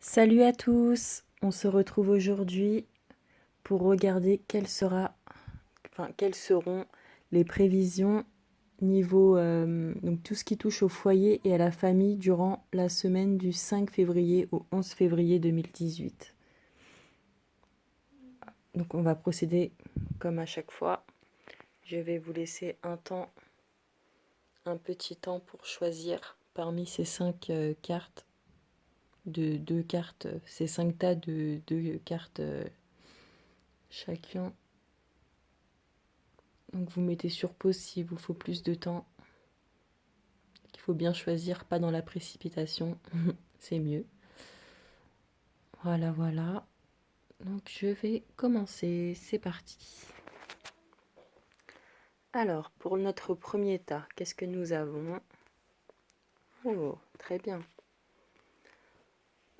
Salut à tous, on se retrouve aujourd'hui pour regarder quelles seront les prévisions niveau donc tout ce qui touche au foyer et à la famille durant la semaine du 5 février au 11 février 2018. Donc on va procéder comme à chaque fois. Je vais vous laisser un petit temps pour choisir parmi ces cinq cartes de deux cartes, ces cinq tas de deux cartes chacun. Donc vous mettez sur pause s'il vous faut plus de temps. Il faut bien choisir, pas dans la précipitation. C'est mieux. Voilà, voilà. Donc je vais commencer. C'est parti. Alors, pour notre premier tas, qu'est-ce que nous avons? Oh, très bien.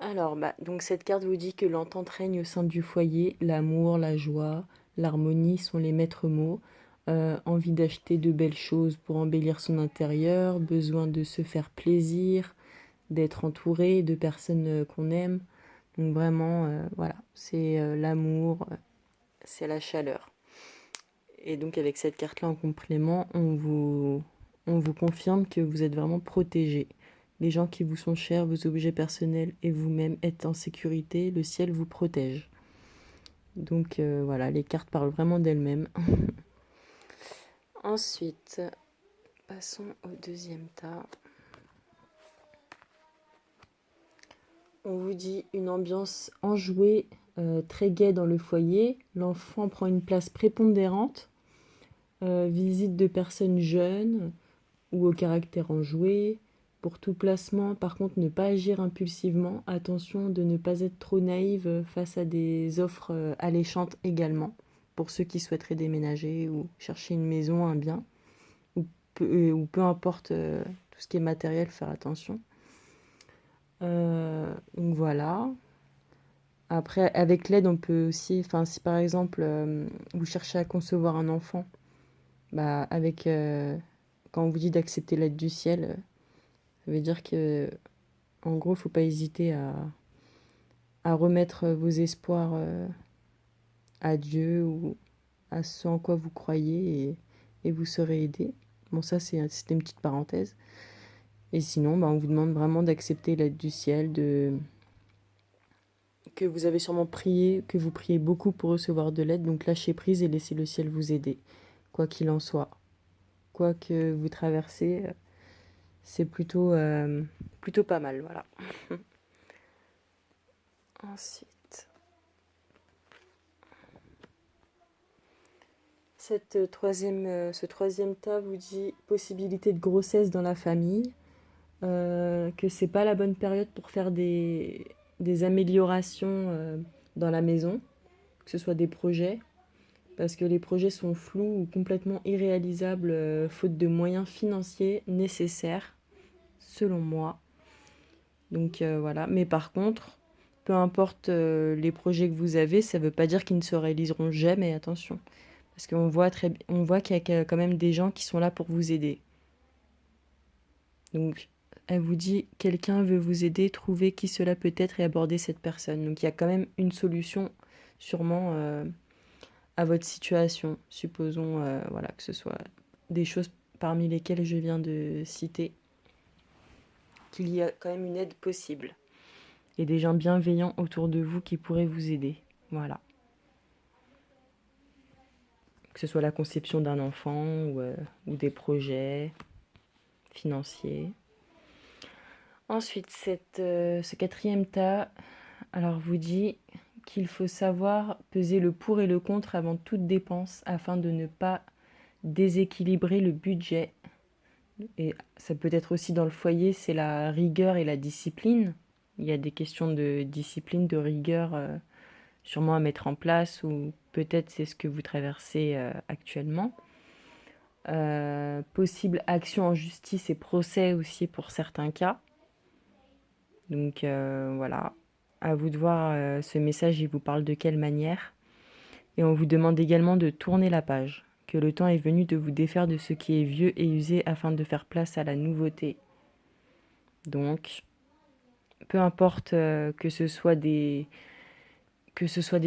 Alors, donc cette carte vous dit que l'entente règne au sein du foyer, l'amour, la joie, l'harmonie sont les maîtres mots. Envie d'acheter de belles choses pour embellir son intérieur, besoin de se faire plaisir, d'être entouré de personnes qu'on aime. Donc vraiment, voilà, c'est l'amour, c'est la chaleur. Et donc avec cette carte-là en complément, on vous confirme que vous êtes vraiment protégé. Les gens qui vous sont chers, vos objets personnels et vous-même êtes en sécurité, le ciel vous protège. Donc voilà, les cartes parlent vraiment d'elles-mêmes. Ensuite, passons au deuxième tas. On vous dit une ambiance enjouée, très gaie dans le foyer. L'enfant prend une place prépondérante. Visite de personnes jeunes ou au caractère enjoué. Pour tout placement, par contre, ne pas agir impulsivement. Attention de ne pas être trop naïve face à des offres alléchantes également. Pour ceux qui souhaiteraient déménager ou chercher une maison, un bien. Ou peu importe tout ce qui est matériel, faire attention. Donc voilà. Après, avec l'aide, on peut aussi, enfin, si par exemple vous cherchez à concevoir un enfant, avec quand on vous dit d'accepter l'aide du ciel, ça veut dire que, en gros, il ne faut pas hésiter à remettre vos espoirs à Dieu ou à ce en quoi vous croyez et vous serez aidé. Bon, ça, c'était une petite parenthèse. Et sinon, on vous demande vraiment d'accepter l'aide du ciel, que vous avez sûrement prié, que vous priez beaucoup pour recevoir de l'aide. Donc lâchez prise et laissez le ciel vous aider, quoi qu'il en soit. Quoi que vous traversez, c'est plutôt pas mal, voilà. Ensuite, ce troisième tas vous dit possibilité de grossesse dans la famille, que c'est pas la bonne période pour faire des améliorations dans la maison, que ce soit des projets, parce que les projets sont flous ou complètement irréalisables faute de moyens financiers nécessaires, selon moi. Donc voilà, mais par contre, peu importe les projets que vous avez, ça ne veut pas dire qu'ils ne se réaliseront jamais, attention. Parce on voit qu'il y a quand même des gens qui sont là pour vous aider. Donc, elle vous dit, quelqu'un veut vous aider, trouvez qui cela peut être et aborder cette personne. Donc, il y a quand même une solution, sûrement, à votre situation. Supposons, voilà, que ce soit des choses parmi lesquelles je viens de citer, qu'il y a quand même une aide possible. Et des gens bienveillants autour de vous qui pourraient vous aider. Voilà. Que ce soit la conception d'un enfant ou des projets financiers. Ensuite, ce quatrième tas, alors vous dit qu'il faut savoir peser le pour et le contre avant toute dépense afin de ne pas déséquilibrer le budget. Et ça peut être aussi dans le foyer, c'est la rigueur et la discipline. Il y a des questions de discipline, de rigueur sûrement à mettre en place ou peut-être c'est ce que vous traversez actuellement. Possible action en justice et procès aussi pour certains cas. Donc voilà, à vous de voir ce message, il vous parle de quelle manière. Et on vous demande également de tourner la page, que le temps est venu de vous défaire de ce qui est vieux et usé afin de faire place à la nouveauté. Donc, Peu importe que ce soit des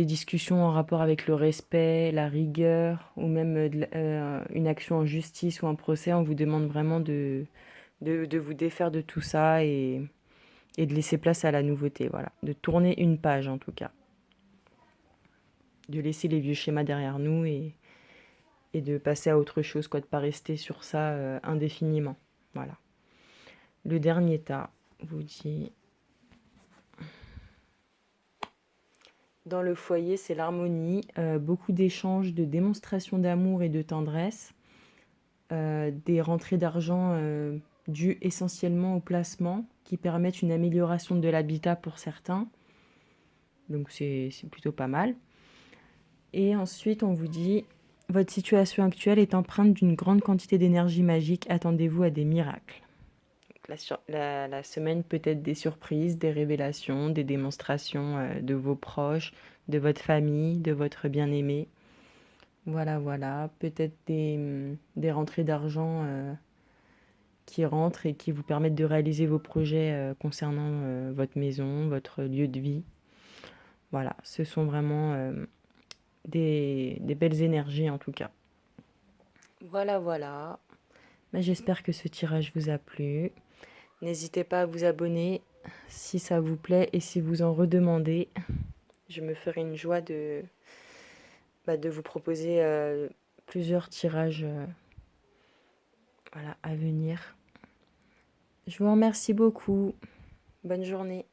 discussions en rapport avec le respect, la rigueur, ou même une action en justice ou un procès, on vous demande vraiment de vous défaire de tout ça et de laisser place à la nouveauté, voilà. De tourner une page en tout cas. De laisser les vieux schémas derrière nous et de passer à autre chose, quoi, de pas rester sur ça indéfiniment. Voilà. Le dernier tas vous dit: dans le foyer, c'est l'harmonie, beaucoup d'échanges, de démonstrations d'amour et de tendresse, des rentrées d'argent dues essentiellement au placement qui permettent une amélioration de l'habitat pour certains. Donc c'est plutôt pas mal. Et ensuite, on vous dit: votre situation actuelle est empreinte d'une grande quantité d'énergie magique, attendez-vous à des miracles. La semaine peut être des surprises, des révélations, des démonstrations de vos proches, de votre famille, de votre bien-aimé. Voilà, voilà. Peut-être des rentrées d'argent qui rentrent et qui vous permettent de réaliser vos projets concernant votre maison, votre lieu de vie. Voilà, ce sont vraiment des belles énergies en tout cas. Voilà, voilà. Ben, j'espère que ce tirage vous a plu. N'hésitez pas à vous abonner si ça vous plaît et si vous en redemandez. Je me ferai une joie de vous proposer plusieurs tirages voilà, à venir. Je vous remercie beaucoup. Bonne journée.